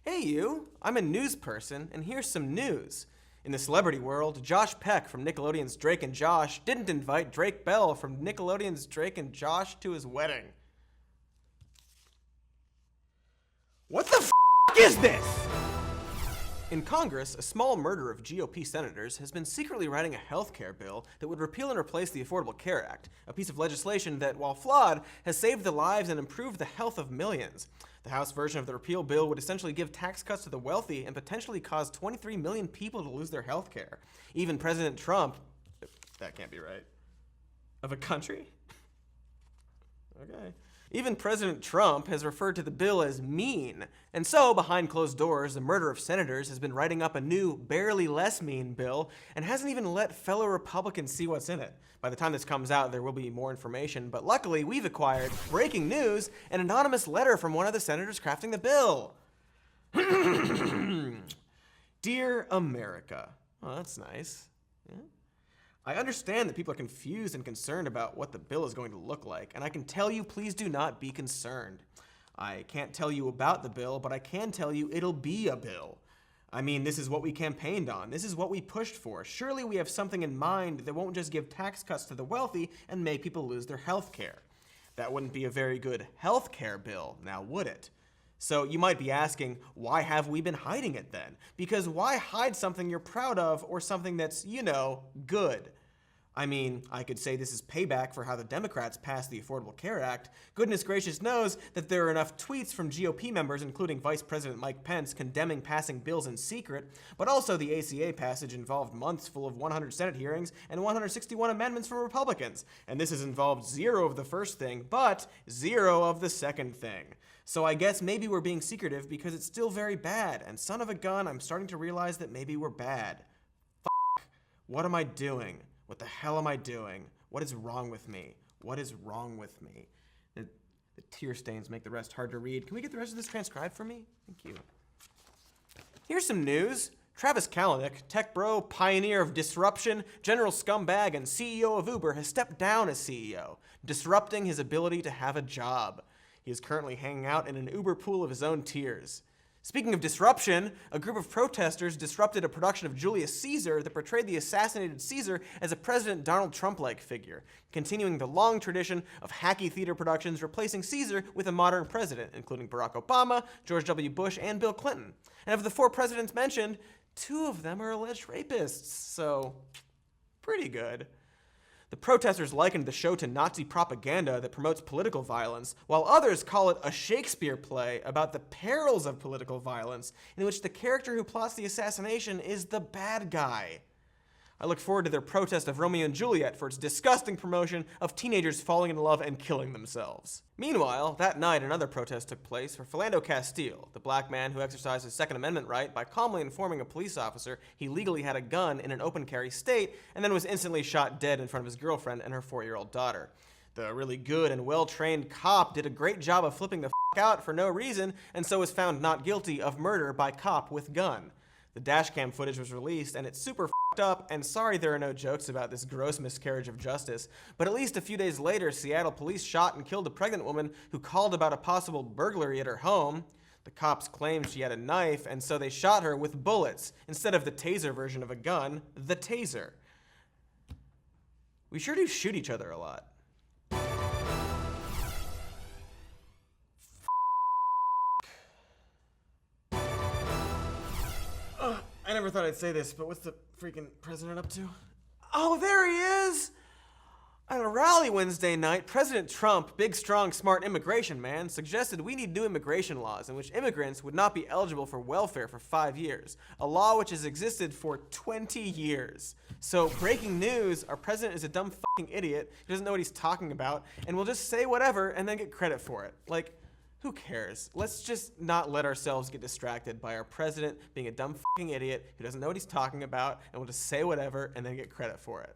Hey you, I'm a news person, and here's some news. In the celebrity world, Josh Peck from Nickelodeon's Drake and Josh didn't invite Drake Bell from Nickelodeon's Drake and Josh to his wedding. What the f*** is this? In Congress, a small murder of GOP senators has been secretly writing a health care bill that would repeal and replace the Affordable Care Act, a piece of legislation that, while flawed, has saved the lives and improved the health of millions. The House version of the repeal bill would essentially give tax cuts to the wealthy and potentially cause 23 million people to lose their health care. Even President Trump, that can't be right, of a country? Okay. Even President Trump has referred to the bill as mean. And so, behind closed doors, the murder of senators has been writing up a new, barely less mean bill and hasn't even let fellow Republicans see what's in it. By the time this comes out, there will be more information, but luckily we've acquired, breaking news, an anonymous letter from one of the senators crafting the bill. Dear America. Oh, that's nice. Yeah. I understand that people are confused and concerned about what the bill is going to look like, and I can tell you, please do not be concerned. I can't tell you about the bill, but I can tell you it'll be a bill. I mean, this is what we campaigned on. This is what we pushed for. Surely we have something in mind that won't just give tax cuts to the wealthy and make people lose their health care. That wouldn't be a very good health care bill, now would it? So you might be asking, why have we been hiding it then? Because why hide something you're proud of or something that's, you know, good? I mean, I could say this is payback for how the Democrats passed the Affordable Care Act. Goodness gracious knows that there are enough tweets from GOP members, including Vice President Mike Pence, condemning passing bills in secret, but also the ACA passage involved months full of 100 Senate hearings and 161 amendments from Republicans. And this has involved 0 of the first thing, but 0 of the second thing. So I guess maybe we're being secretive because it's still very bad, and son of a gun, I'm starting to realize that maybe we're bad. What am I doing? What the hell am I doing? What is wrong with me? What is wrong with me? The tear stains make the rest hard to read. Can we get the rest of this transcribed for me? Thank you. Here's some news. Travis Kalanick, tech bro, pioneer of disruption, general scumbag, and CEO of Uber, has stepped down as CEO, disrupting his ability to have a job. He is currently hanging out in an UberPool of his own tears. Speaking of disruption, a group of protesters disrupted a production of Julius Caesar that portrayed the assassinated Caesar as a President Donald Trump-like figure, continuing the long tradition of hacky theater productions replacing Caesar with a modern president, including Barack Obama, George W. Bush, and Bill Clinton. And of the 4 presidents mentioned, 2 of them are alleged rapists, so pretty good. The protesters likened the show to Nazi propaganda that promotes political violence, while others call it a Shakespeare play about the perils of political violence, in which the character who plots the assassination is the bad guy. I look forward to their protest of Romeo and Juliet for its disgusting promotion of teenagers falling in love and killing themselves. Meanwhile, that night another protest took place for Philando Castile, the black man who exercised his Second Amendment right by calmly informing a police officer he legally had a gun in an open carry state and then was instantly shot dead in front of his girlfriend and her 4-year-old daughter. The really good and well-trained cop did a great job of flipping the f*** out for no reason and so was found not guilty of murder by cop with gun. The dashcam footage was released and it's super f***ed up, and sorry there are no jokes about this gross miscarriage of justice, but at least a few days later, Seattle police shot and killed a pregnant woman who called about a possible burglary at her home. The cops claimed she had a knife, and so they shot her with bullets, instead of the taser version of a gun, the taser. We sure do shoot each other a lot. I never thought I'd say this, but what's the freaking president up to? Oh, there he is! At a rally Wednesday night, President Trump, big, strong, smart immigration man, suggested we need new immigration laws in which immigrants would not be eligible for welfare for 5 years, a law which has existed for 20 years. So, breaking news, our president is a dumb fucking idiot who doesn't know what he's talking about, and will just say whatever and then get credit for it. Like, who cares? Let's just not let ourselves get distracted by our president being a dumb fucking idiot who doesn't know what he's talking about and will just say whatever and then get credit for it.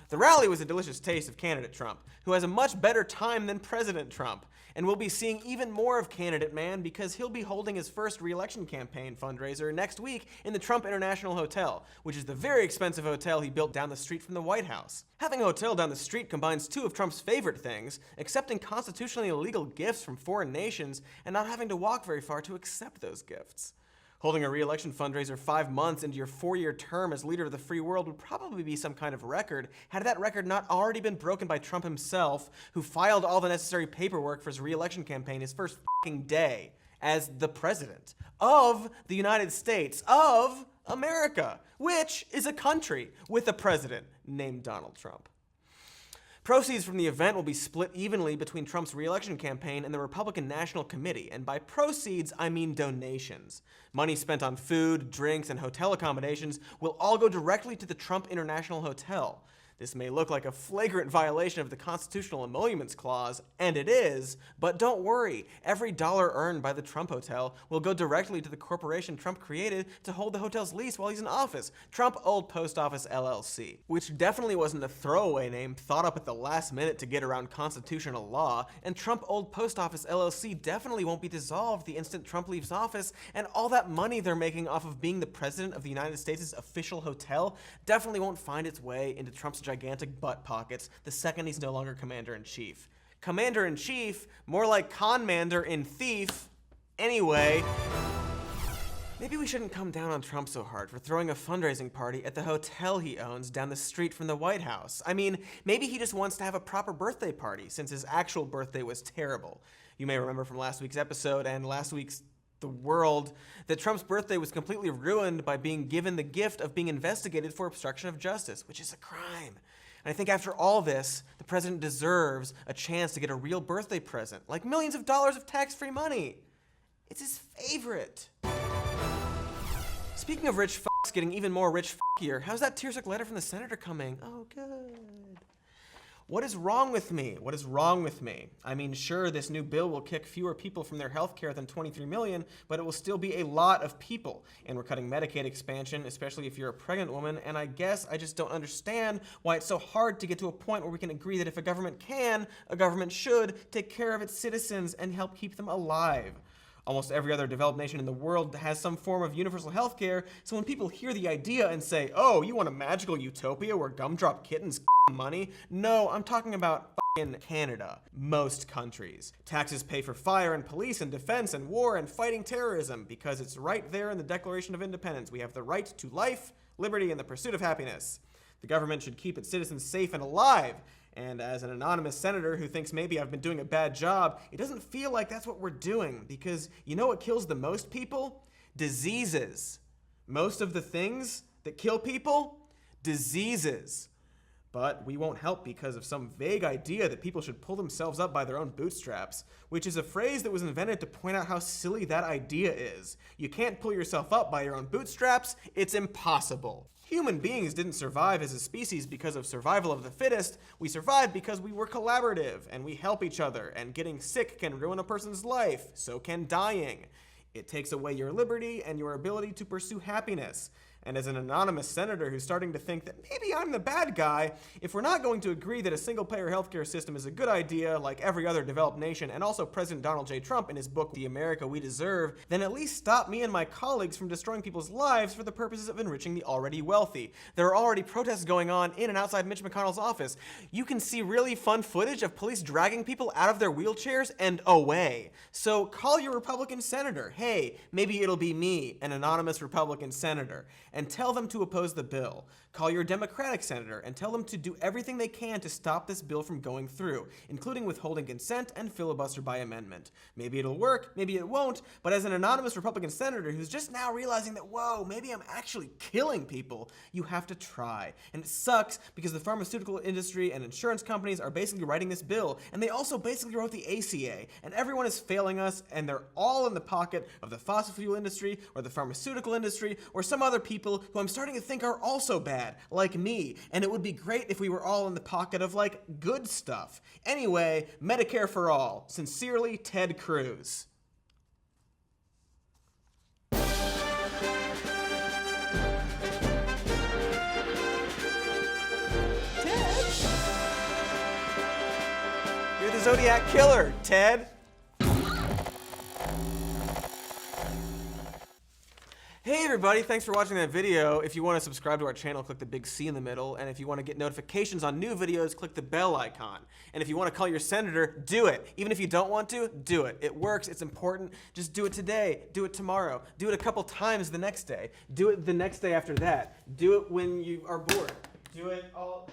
The rally was a delicious taste of candidate Trump, who has a much better time than President Trump. And we'll be seeing even more of candidate man because he'll be holding his first re-election campaign fundraiser next week in the Trump International Hotel, which is the very expensive hotel he built down the street from the White House. Having a hotel down the street combines two of Trump's favorite things, accepting constitutionally illegal gifts from foreign nations and not having to walk very far to accept those gifts. Holding a re-election fundraiser 5 months into your 4-year term as leader of the free world would probably be some kind of record, had that record not already been broken by Trump himself, who filed all the necessary paperwork for his re-election campaign his first f***ing day as the president of the United States of America, which is a country with a president named Donald Trump. Proceeds from the event will be split evenly between Trump's re-election campaign and the Republican National Committee, and by proceeds, I mean donations. Money spent on food, drinks, and hotel accommodations will all go directly to the Trump International Hotel. This may look like a flagrant violation of the Constitutional Emoluments Clause, and it is, but don't worry, every dollar earned by the Trump Hotel will go directly to the corporation Trump created to hold the hotel's lease while he's in office, Trump Old Post Office LLC, which definitely wasn't a throwaway name thought up at the last minute to get around constitutional law, and Trump Old Post Office LLC definitely won't be dissolved the instant Trump leaves office, and all that money they're making off of being the president of the United States' official hotel definitely won't find its way into Trump's gigantic butt pockets the second he's no longer commander-in-chief. Commander-in-chief, more like conmander-in-thief. Anyway, maybe we shouldn't come down on Trump so hard for throwing a fundraising party at the hotel he owns down the street from the White House. I mean, maybe he just wants to have a proper birthday party since his actual birthday was terrible. You may remember from last week's episode and last week's The World that Trump's birthday was completely ruined by being given the gift of being investigated for obstruction of justice, which is a crime. And I think after all this, the president deserves a chance to get a real birthday present, like millions of dollars of tax-free money. It's his favorite. Speaking of rich fucks getting even more rich fuckier, how's that tearsuck letter from the senator coming? Oh, good. What is wrong with me? What is wrong with me? I mean, sure, this new bill will kick fewer people from their health care than 23 million, but it will still be a lot of people. And we're cutting Medicaid expansion, especially if you're a pregnant woman, and I guess I just don't understand why it's so hard to get to a point where we can agree that if a government can, a government should take care of its citizens and help keep them alive. Almost every other developed nation in the world has some form of universal health care, so when people hear the idea and say, oh, you want a magical utopia where gumdrop kittens money? No, I'm talking about in Canada. Most countries. Taxes pay for fire and police and defense and war and fighting terrorism because it's right there in the Declaration of Independence. We have the right to life, liberty, and the pursuit of happiness. The government should keep its citizens safe and alive. And as an anonymous senator who thinks maybe I've been doing a bad job, it doesn't feel like that's what we're doing because you know what kills the most people? Diseases. Most of the things that kill people? Diseases. But we won't help because of some vague idea that people should pull themselves up by their own bootstraps, which is a phrase that was invented to point out how silly that idea is. You can't pull yourself up by your own bootstraps. It's impossible. Human beings didn't survive as a species because of survival of the fittest. We survived because we were collaborative and we help each other, and getting sick can ruin a person's life. So can dying. It takes away your liberty and your ability to pursue happiness. And as an anonymous senator who's starting to think that maybe I'm the bad guy, if we're not going to agree that a single-payer healthcare system is a good idea like every other developed nation, and also President Donald J. Trump in his book, The America We Deserve, then at least stop me and my colleagues from destroying people's lives for the purposes of enriching the already wealthy. There are already protests going on in and outside Mitch McConnell's office. You can see really fun footage of police dragging people out of their wheelchairs and away. So call your Republican senator. Hey, maybe it'll be me, an anonymous Republican senator, and tell them to oppose the bill. Call your Democratic senator and tell them to do everything they can to stop this bill from going through, including withholding consent and filibuster by amendment. Maybe it'll work, maybe it won't, but as an anonymous Republican senator who's just now realizing that, whoa, maybe I'm actually killing people, you have to try. And it sucks because the pharmaceutical industry and insurance companies are basically writing this bill, and they also basically wrote the ACA, and everyone is failing us, and they're all in the pocket of the fossil fuel industry or the pharmaceutical industry or some other people who I'm starting to think are also bad, like me, and it would be great if we were all in the pocket of, like, good stuff. Anyway, Medicare for all. Sincerely, Ted Cruz. Ted? You're the Zodiac Killer, Ted. Hey everybody, thanks for watching that video. If you want to subscribe to our channel, click the big C in the middle. And if you want to get notifications on new videos, click the bell icon. And if you want to call your senator, do it. Even if you don't want to, do it. It works, it's important. Just do it today, do it tomorrow. Do it a couple times the next day. Do it the next day after that. Do it when you are bored. Do it all...